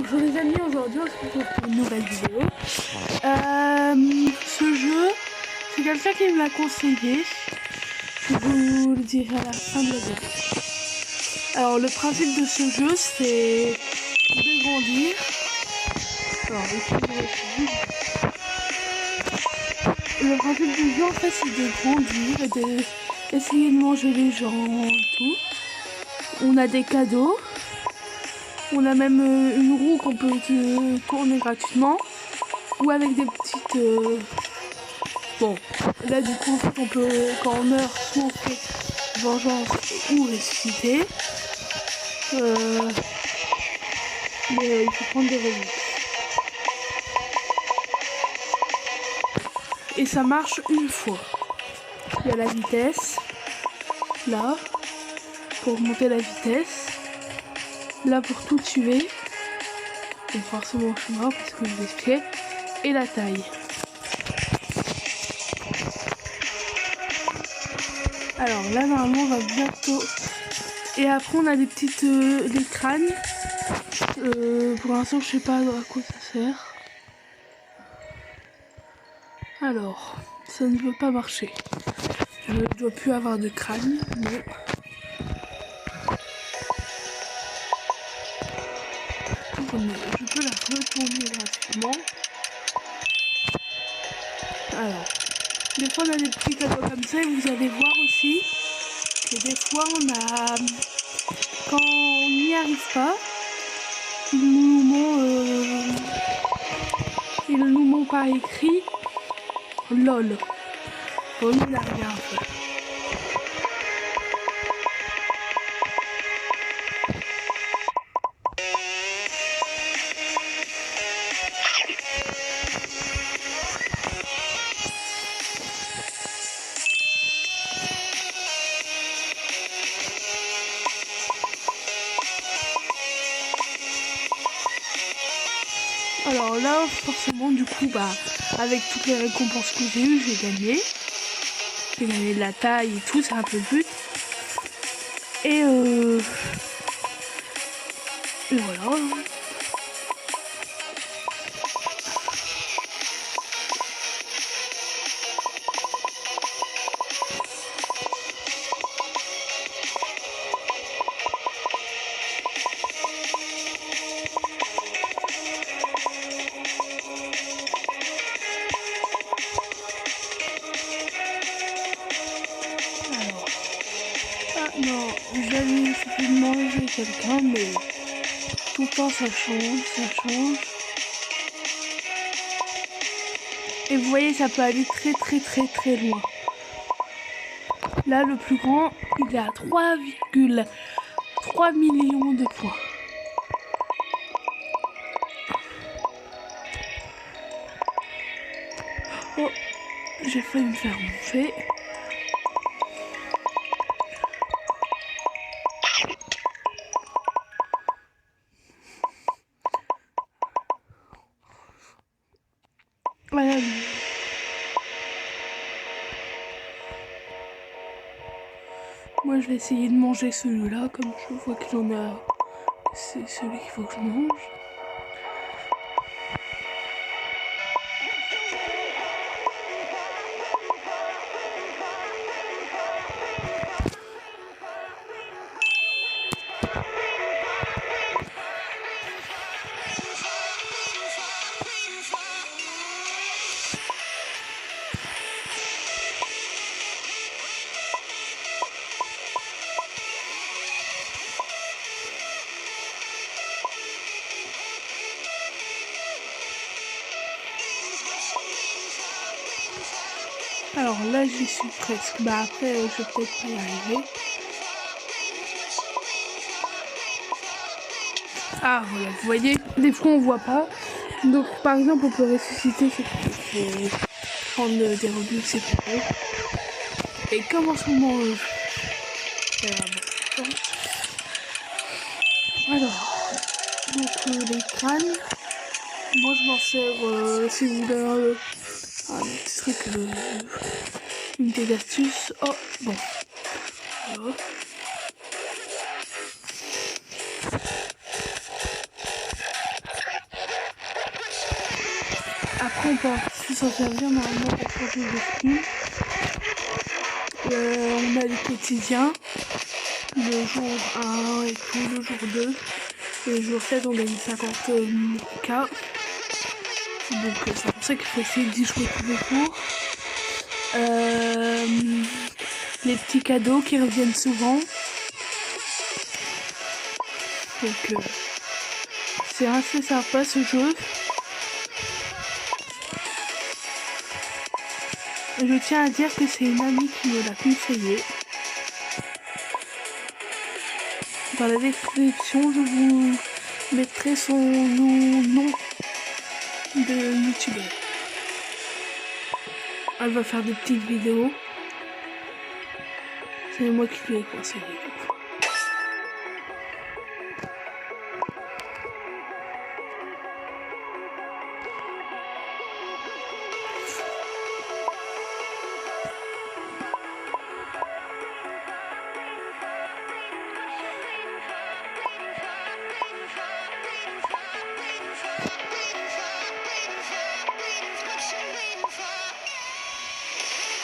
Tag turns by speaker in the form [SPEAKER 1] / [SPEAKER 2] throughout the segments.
[SPEAKER 1] Bonjour les amis, aujourd'hui on se retrouve pour une nouvelle vidéo. Ce jeu, c'est quelqu'un qui me l'a conseillé. Je vous le dirai à la fin de la vidéo. Alors le principe de ce jeu, c'est de grandir. Alors, le principe du jeu en fait c'est de grandir et d'essayer de manger les gens et tout. On a des cadeaux. On a même une roue qu'on peut tourner gratuitement. Ou avec des petites... Bon, là du coup, en fait, on peut, quand on meurt, soit on fait vengeance ou ressusciter. Mais il faut prendre des revues. Et ça marche une fois. Il y a la vitesse. Là. Pour augmenter la vitesse. Là pour tout tuer. Donc forcément je suis mort parce que je vous expliquais. Et la taille. Alors là normalement on va bientôt. Et après on a des petites des crânes. Pour l'instant je sais pas à quoi ça sert. Alors, ça ne veut pas marcher. Je ne dois plus avoir de crâne, mais... Je peux la retourner gratuitement. Alors, des fois on a des petits cadeaux comme ça et vous allez voir aussi que des fois on a... Quand on n'y arrive pas, ils nous montrent par écrit LOL. Bon, il n'a rien fait. Alors là, forcément, du coup, avec toutes les récompenses que j'ai eues, j'ai gagné. J'ai gagné de la taille et tout, c'est un peu le but. Et voilà. Non, j'avais essayé de manger quelqu'un, mais tout le temps ça change, ça change. Et vous voyez, ça peut aller très très loin. Là, le plus grand, il est à 3,3 millions de points. Oh, j'ai failli me faire bouffer. Voilà. Moi je vais essayer de manger celui-là, comme je vois qu'il en a. C'est celui qu'il faut que je mange. Alors là j'y suis presque. Après je vais peut-être pas y arriver. Ah voilà, vous voyez, des fois on voit pas. Donc par exemple on peut ressusciter, c'est prendre des rebuts, c'est pareil. Et comme en ce moment alors, donc les crânes, moi je m'en sers si vous voulez un petit truc, une petite astuce. Oh bon, voilà. Après on peut aussi s'en servir normalement pour changer de skin. On a les quotidiens, le jour 1 et tout, le jour 2. Et le jour 7 on gagne 50K. Donc c'est pour ça qu'il faut essayer d'y jouer tous les jours. Les petits cadeaux qui reviennent souvent. Donc c'est assez sympa ce jeu. Je tiens à dire que c'est une amie qui me l'a conseillé. Dans la description, je vous mettrai son nom de youtubeur. Elle va faire des petites vidéos. C'est moi qui lui ai conseillé.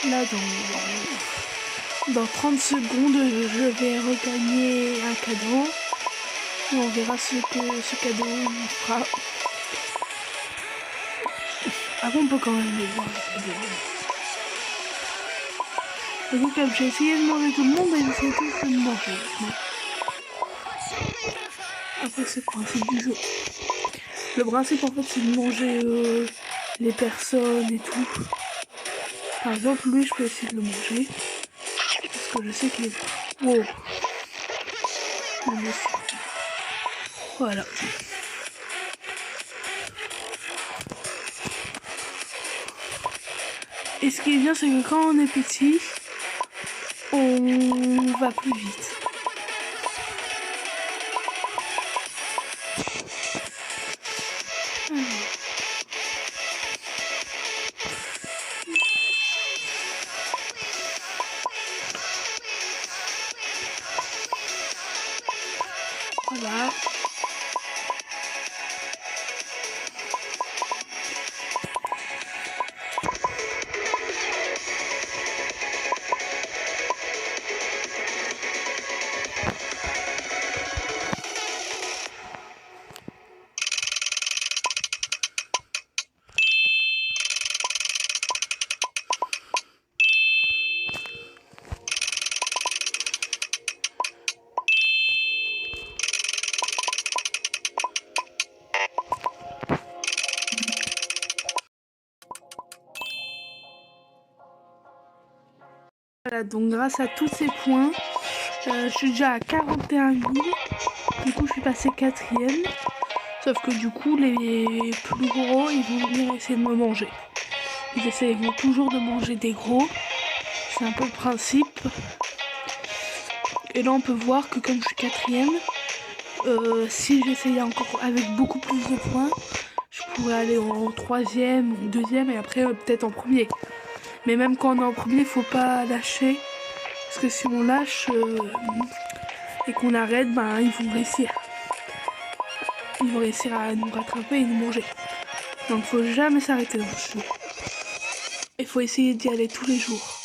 [SPEAKER 1] Là, dans 30 secondes, je vais regagner un cadeau. Et on verra ce que ce cadeau nous fera. Après, on peut quand même les voir, les cadeaux. Et donc, comme j'ai essayé de manger tout le monde, ils essaient tous de me manger. Après, c'est le principe du jeu. Le principe, en fait, c'est de manger les personnes et tout. Par exemple, lui, je peux essayer de le manger. Parce que je sais qu'il est... Wow. Voilà. Et ce qui est bien, c'est que quand on est petit, on va plus vite. Voilà. Voilà, donc grâce à tous ces points, je suis déjà à 41 000. Du coup, je suis passé 4e. Sauf que du coup, les plus gros, ils vont venir essayer de me manger. Ils vont toujours de manger des gros. C'est un peu le principe. Et là, on peut voir que comme je suis 4e, si j'essayais encore avec beaucoup plus de points, je pourrais aller en 3e ou 2e et après peut-être en premier. Mais même quand on est en premier, faut pas lâcher. Parce que si on lâche et qu'on arrête, ben ils vont réussir. Ils vont réussir à nous rattraper et nous manger. Donc faut jamais s'arrêter dans ce jeu. Il faut essayer d'y aller tous les jours.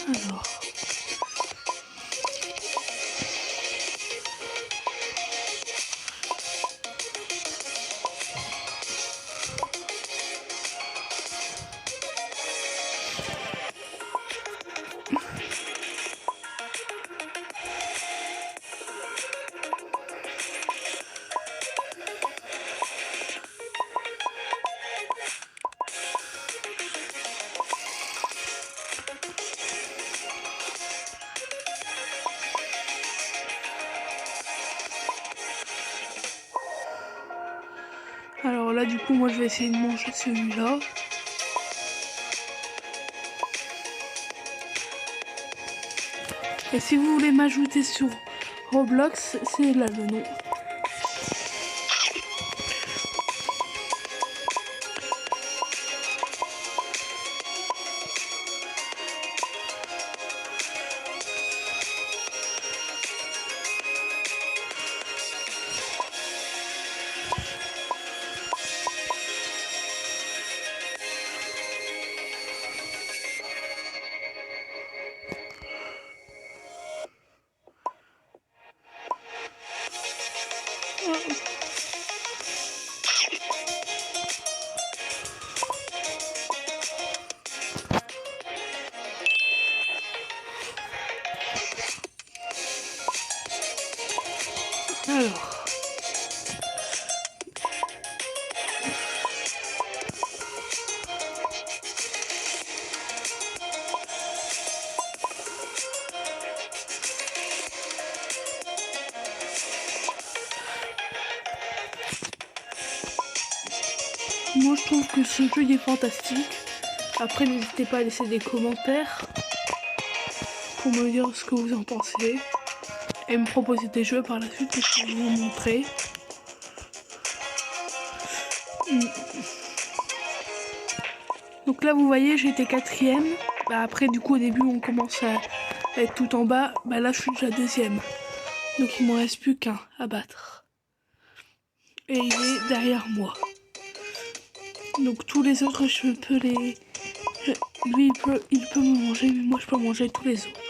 [SPEAKER 1] Alors. Alors là, du coup, moi, je vais essayer de manger celui-là. Et si vous voulez m'ajouter sur Roblox, c'est là le nom. Alors. Moi je trouve que ce jeu il est fantastique. Après n'hésitez pas à laisser des commentaires pour me dire ce que vous en pensez et me proposer des jeux par la suite que je vais vous montrer. Donc là vous voyez j'étais 4ème. Bah, après du coup au début on commence à être tout en bas. Bah là je suis déjà 2ème. Donc il m'en reste plus qu'un à battre. Et il est derrière moi. Donc tous les autres je peux les... Lui il peut me manger mais moi je peux manger tous les autres.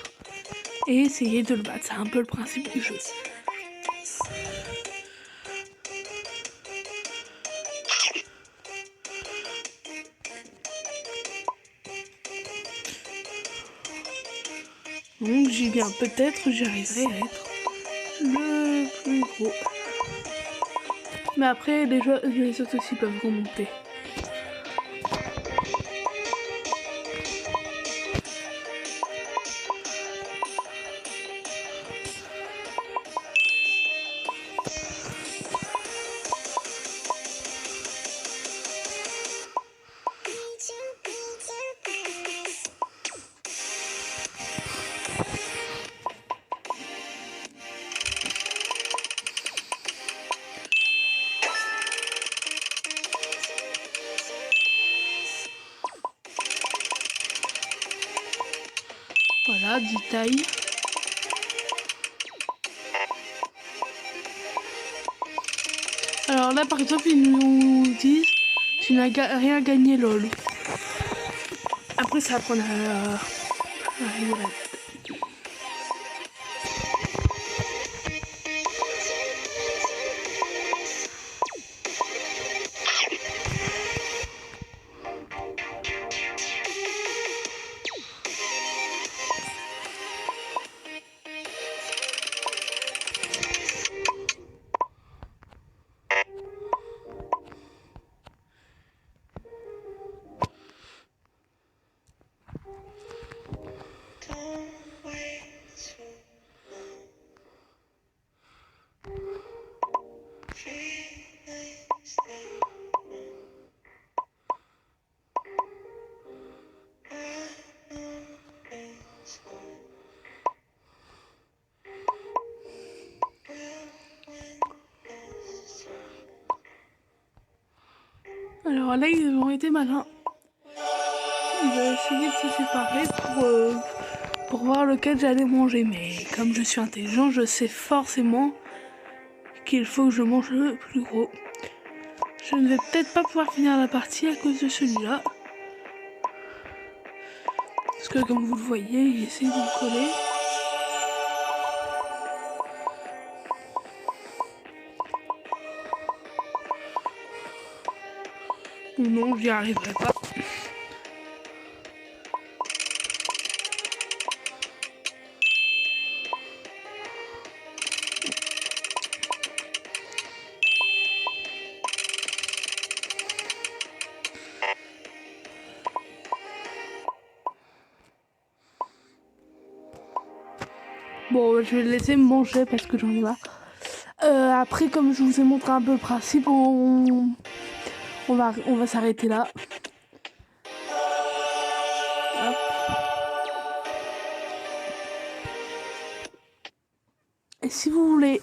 [SPEAKER 1] Et essayer de le battre, c'est un peu le principe du jeu. Donc j'y viens, peut-être j'y arriverai à être le plus gros. Mais après les autres aussi peuvent remonter. Voilà, 10 tailles. Alors là par exemple ils nous disent tu n'as rien gagné lol. Après ça va prendre voilà. Alors là ils ont été malins. Ils ont essayé de se séparer pour voir lequel j'allais manger. Mais comme je suis intelligent, je sais forcément qu'il faut que je mange le plus gros. Je ne vais peut-être pas pouvoir finir la partie à cause de celui-là. Parce que comme vous le voyez, il essaie de me coller. Non, j'y arriverai pas. Bon, je vais le laisser me manger parce que j'en ai marre. Après, comme je vous ai montré un peu le principe, on va s'arrêter là. Hop. Et si vous voulez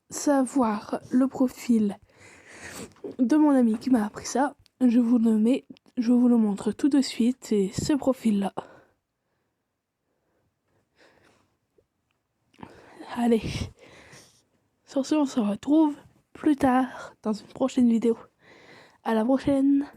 [SPEAKER 1] savoir le profil de mon ami qui m'a appris ça, je vous le montre tout de suite. C'est ce profil-là. Allez, sur ce, on se retrouve plus tard dans une prochaine vidéo. À la prochaine!